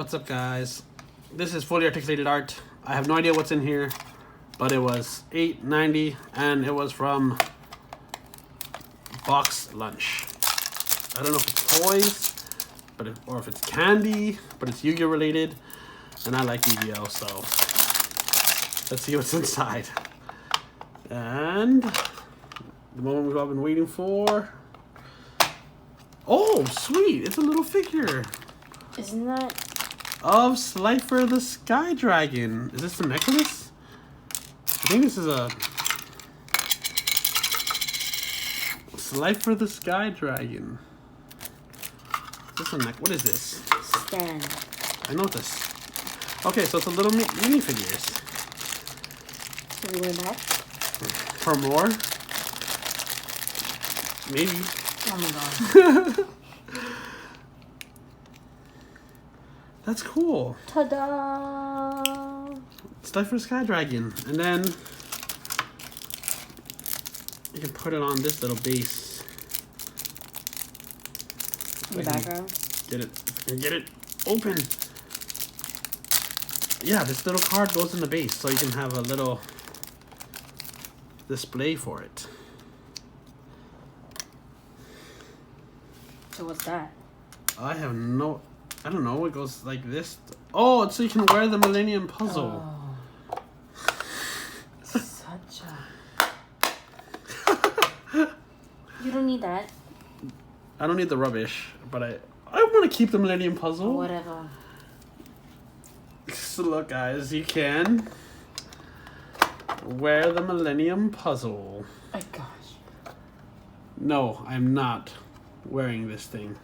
What's up, guys? This is fully articulated art. I have no idea what's in here, but it was $8.90 and it was from Box Lunch. I don't know if it's toys, or if it's candy, but it's Yu-Gi-Oh related, and I like Yu-Gi-Oh, so let's see what's inside. And the moment we've all been waiting for. Oh, sweet! It's a little figure. Isn't that of Slifer the Sky Dragon? Is this a necklace? I think this is a Slifer the Sky Dragon. Is this a neck? What is this? stand? I know this. Okay, so it's a little mini figures. So we went back? For more? Maybe. Oh my god. That's cool. Ta-da! Slifer the Sky Dragon. And then you can put it on this little base. In the background? Get it open. Yeah, this little card goes in the base, so you can have a little display for it. So what's that? I don't know. It goes like this. Oh, it's so you can wear the Millennium puzzle. Oh. Such a... You don't need that. I don't need the rubbish, but I want to keep the Millennium puzzle. Whatever. So look, guys, you can wear the Millennium puzzle. Oh gosh. No, I'm not wearing this thing.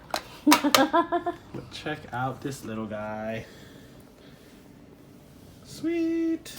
But check out this little guy. Sweet.